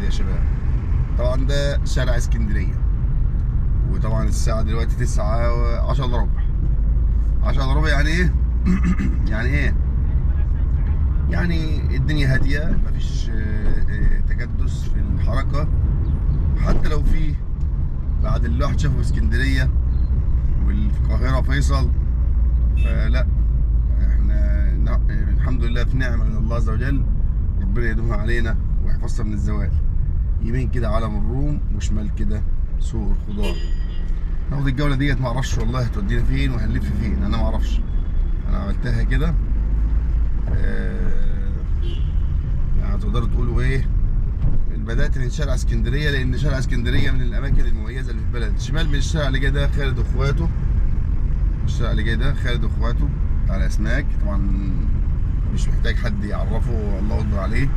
يا شباب. طبعا ده شارع اسكندريه، وطبعا الساعه دلوقتي 9 10 الا ربع. 10 الا ربع يعني ايه؟ يعني ايه؟ يعني الدنيا هاديه، مفيش تكدس في الحركه. حتى لو في بعد اللي الواحد شافه في اسكندريه واللي في القاهره فيصل، فلا احنا الحمد لله في نعمه من الله عز وجل. ربنا يدومها علينا ويحفظها من الزوال. يمين كده علم الروم، وشمال كده سوق الخضار. ناخد الجوله ديت، معرفش والله هتودينا فين وهنلف فين، انا معرفش. انا عملتها كده يعني تقدروا تقولوا ايه، بدات من شارع اسكندريه، لان شارع اسكندريه من الاماكن المميزه اللي في البلد. شمال من الشارع اللي جاي ده خالد واخواته. الشارع اللي جاي ده خالد واخواته بتاع الاسماك، طبعا مش محتاج حد يعرفه، الله اكبر عليه.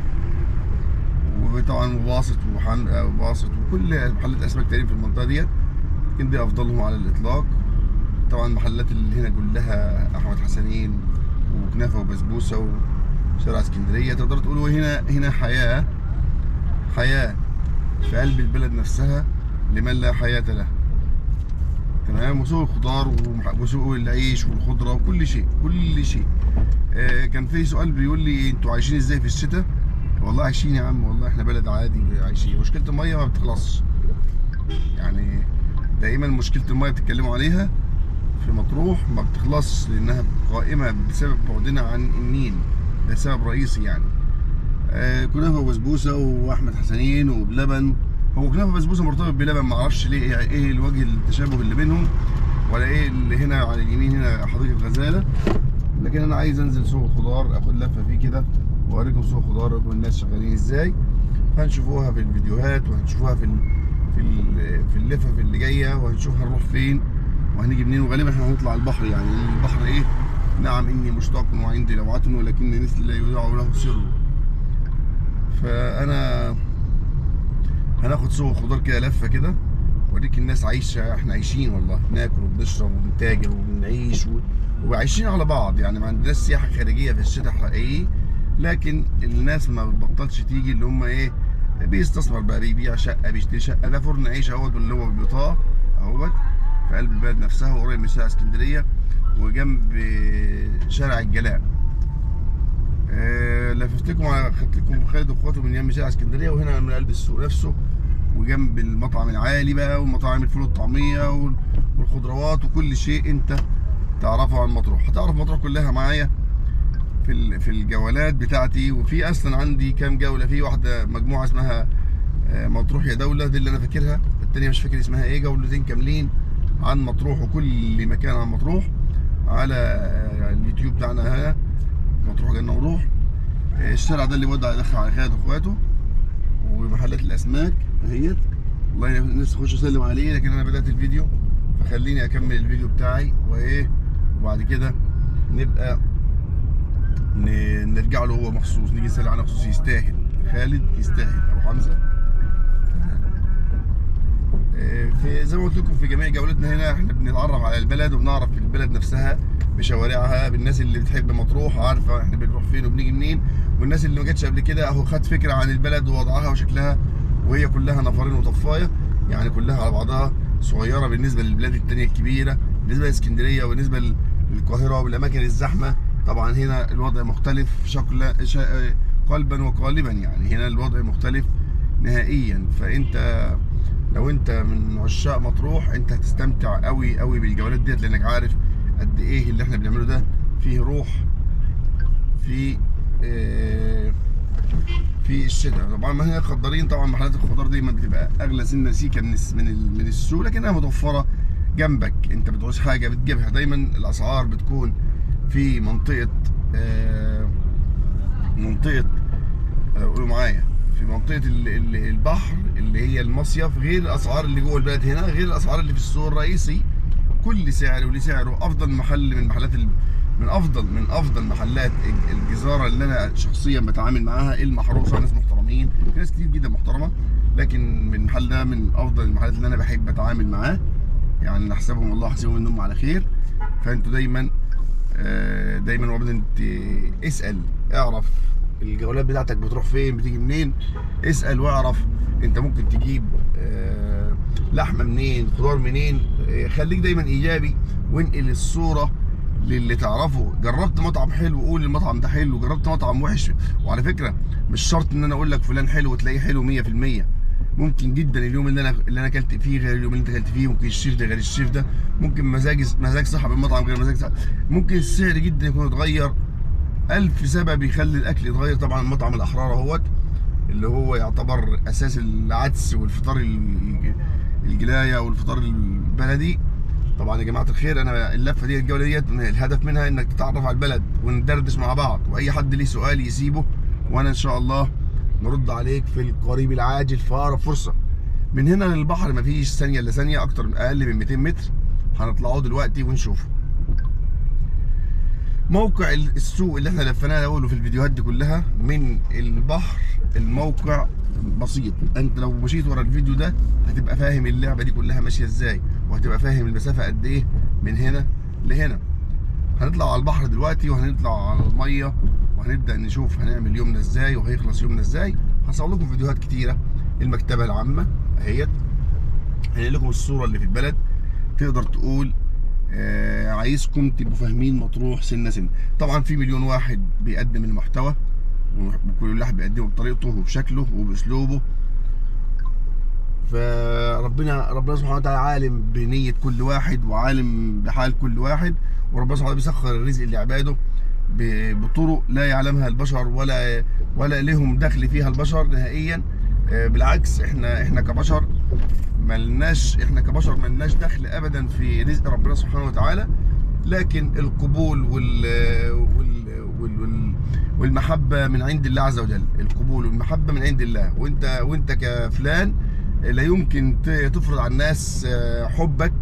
وطبعا وباسط وكل محلات اسماك تقريبا في المنطقه ديت، يمكن دي افضلهم على الاطلاق. طبعا المحلات اللي هنا كلها احمد حسنين وكنافه وبسبوسه وشارع اسكندريه. تقدر تقولوا هنا حياه في قلب البلد نفسها لمن لا حياه له. تمام. وسوق الخضار وسوق العيش والخضره وكل شيء كل شيء. كان في سؤال بيقول لي انتوا عايشين ازاي في الشتاء؟ والله عايشين يا عم، والله احنا بلد عادي عايشين. مشكله الميه ما بتخلصش، يعني دائما مشكله الميه بتتكلموا عليها في مطروح ما بتخلصش، لانها قائمه بسبب بعدنا عن النيل. ده سبب رئيسي يعني. كنافه وبسبوسه واحمد حسنين وبلبن. هو كنافه وبسبوسه مرتبط بلبن، ما اعرفش ليه، ايه الوجه التشابه اللي بينهم، ولا ايه اللي هنا على اليمين هنا حديقه غزاله. لكن انا عايز انزل سوق الخضار اخد لفه فيه كده واوريكم سوق الخضار والناس شغالين ازاي. هنشوفوها في الفيديوهات، وهنشوفوها في اللفه اللي جايه، وهنشوف هنروح فين وهنيجي منين. وغالبا احنا هنطلع البحر، يعني البحر ايه، نعم اني مشتاق وعندي لوعة ولكن مثل لا يودع له سر. فانا هناخد سوق الخضار كده لفه كده، اوريك الناس عايشه. احنا عايشين والله، بناكل وبنشرب وبنتاجر وبنعيش وعايشين على بعض. يعني ما عندناش سياحه خارجيه في الشتاء حقيقي، لكن الناس ما بتبطلش تيجي، اللي هم ايه، بيستثمر بقى، بيبيع شقه بيشتري شقه. ده فرن عيش اهوت اللي هو بالبطاقه اهوت في قلب البلد نفسها، وقريب من شارع اسكندريه وجنب شارع الجلاء. لفتكم خدت لكم خالد واخواته من يم شارع اسكندريه، وهنا من قلب السوق نفسه، وجنب المطعم العالي بقى، ومطاعم الفول والطعميه والخضروات وكل شيء انت تعرفه عن مطروح. هتعرف مطروح كلها معايا في الجولات بتاعتي. وفي اصلا عندي كام جوله، في واحده مجموعه اسمها مطروح يا دوله، دي اللي انا فاكرها، التانيه مش فاكر اسمها ايه. جولتين كاملين عن مطروح وكل مكان عن مطروح على اليوتيوب بتاعنا هنا، مطروح جنة وروح. الشارع ده اللي بيودع يدخل على خالد واخواته ومحلات الاسماك اهيت. والله الناس تخش اسلم عليه، لكن انا بدات الفيديو فخليني اكمل الفيديو بتاعي وايه، وبعد كده نبقى نرجع له هو مخصوص، نيجي نسلم عليه مخصوص. يستاهل خالد، يستاهل ابو حمزه. في زي ما قلت لكم في جميع جولتنا هنا احنا بنتعرف على البلد، وبنعرف البلد نفسها بشوارعها، بالناس اللي بتحب مطروح عارفه احنا بنروح فين وبنيجي منين، والناس اللي ما جاتش قبل كده اهو خد فكره عن البلد ووضعها وشكلها. وهي كلها نفرين وطفايه، يعني كلها على بعضها صغيره بالنسبه للبلاد الثانيه الكبيره، بالنسبه لاسكندريه وبالنسبه للقاهره والاماكن الزحمه. طبعا هنا الوضع مختلف قلبا وقالبا، يعني هنا الوضع مختلف نهائيا. فانت لو انت من عشاق مطروح انت هتستمتع قوي قوي بالجولات ديت، لانك عارف قد ايه اللي احنا بنعمله ده فيه روح في الشتاء. طبعا ما هي خضارين، طبعا محلات الخضار دايما بتبقى اغلى سنه سيكه من السوق، لكنها متوفره جنبك. انت بتعوز حاجه بتجيبها. دايما الاسعار بتكون في قولوا معايا، في منطقه البحر اللي هي المصيف، غير الاسعار اللي جوه البلد هنا، غير الاسعار اللي في السوق الرئيسي. كل سعر وليه سعره. افضل محل من محلات من افضل محلات الجزاره اللي انا شخصيا بتعامل معاها المحروسه، ناس محترمين، في ناس كتير جدا محترمه، لكن من المحل ده من افضل المحلات اللي انا بحب اتعامل معاه. يعني نحسبهم الله حسيبهم انهم على خير. فانتوا دايما وابدا اسال، اعرف الجولات بتاعتك بتروح فين، بتيجي منين. اسال واعرف انت ممكن تجيب لحمه منين، خضار منين. خليك دايما ايجابي وانقل الصوره للي تعرفه. جربت مطعم حلو قول المطعم ده حلو، جربت مطعم وحش. وعلى فكره مش شرط ان انا اقول لك فلان حلو وتلاقيه حلو 100%. ممكن جدا اليوم اللي انا اكلت فيه غير اليوم اللي انت اكلت فيه، ممكن الشيف ده غير الشيف ده، ممكن مزاج صاحب المطعم غير مزاج صاحب، ممكن السعر جدا يكون اتغير. ألف سبب يخلي الأكل يتغير. طبعا مطعم الأحرار اهوت اللي هو يعتبر أساس العدس والفطار الجلاية والفطار البلدي. طبعا يا جماعة الخير، أنا اللفة دي الجولة ديت الهدف منها إنك تتعرف على البلد وندردش مع بعض، وأي حد ليه سؤال يسيبه وأنا إن شاء الله نرد عليك في القريب العاجل في أقرب فرصة. من هنا للبحر مفيش ثانية إلا ثانية، أقل من 200 متر. هنطلعوا دلوقتي ونشوفه. موقع السوق اللي احنا لفيناه اقوله في الفيديوهات دي كلها من البحر. الموقع بسيط، انت لو مشيت ورا الفيديو ده هتبقى فاهم اللعبه دي كلها ماشيه ازاي، وهتبقى فاهم المسافه قد ايه من هنا لهنا. هنطلع على البحر دلوقتي وهنطلع على الميه وهنبدا نشوف هنعمل يومنا ازاي وهيخلص يومنا ازاي. هصور لكم فيديوهات كتيره. المكتبه العامه اهيت، هنقل لكم الصوره اللي في البلد. تقدر تقول عايزكم تبقوا فاهمين مطروح سنه سنه. طبعا في مليون واحد بيقدم المحتوى، وكل واحد بيقدمه بطريقته وبشكله وباسلوبه. فربنا سبحانه وتعالى عالم بنيه كل واحد وعالم بحال كل واحد، وربنا سبحانه وتعالى بيسخر الرزق لعباده بطرق لا يعلمها البشر ولا لهم دخل فيها البشر نهائيا. بالعكس احنا كبشر ملناش دخل ابدا في رزق ربنا سبحانه وتعالى. لكن القبول والمحبه من عند الله عز وجل. القبول والمحبه من عند الله. وانت كفلان لا يمكن تفرض على الناس حبك.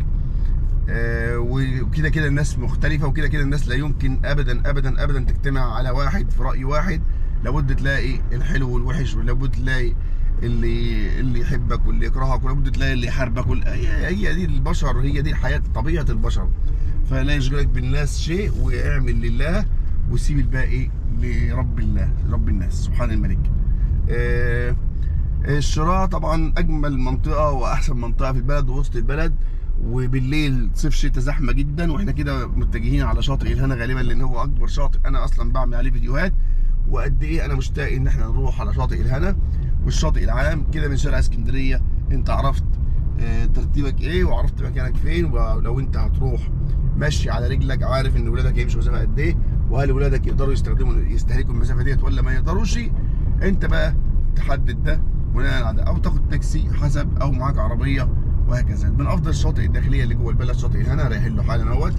وكده كده الناس مختلفه، وكده كده الناس لا يمكن ابدا ابدا ابدا تجتمع على واحد في راي واحد. لابد تلاقي الحلو والوحش، ولابد تلاقي اللي يحبك واللي يكرهك، ولابد تلاقي اللي يحاربك. هي دي البشر، هي دي الحياه، طبيعه البشر. فلا يشغلك بالناس شيء، واعمل لله وسيب الباقي لرب الله رب الناس سبحان الملك. الشراء طبعا اجمل منطقه واحسن منطقه في البلد ووسط البلد. وبالليل صيف شتاء زحمه جدا، واحنا كده متجهين على شاطئ الهنا غالبا، لان هو اكبر شاطئ انا اصلا بعمل عليه فيديوهات. وقد ايه انا مشتاق ان احنا نروح على شاطئ الهنا والشاطئ العام كده من شارع اسكندريه. انت عرفت ترتيبك ايه وعرفت مكانك فين، ولو انت هتروح ماشي على رجلك عارف ان ولادك هيمشوا مسافه قد ايه، وهل ولادك يقدروا يستهلكوا المسافه ديت ولا ما يقدروش. انت بقى تحدد ده بناء على ده، او تاخد تاكسي حسب، او معاك عربيه، وهكذا. من افضل الشواطئ الداخليه اللي جوه البلد شاطئ الهنا، رايحين له حالا اهوت.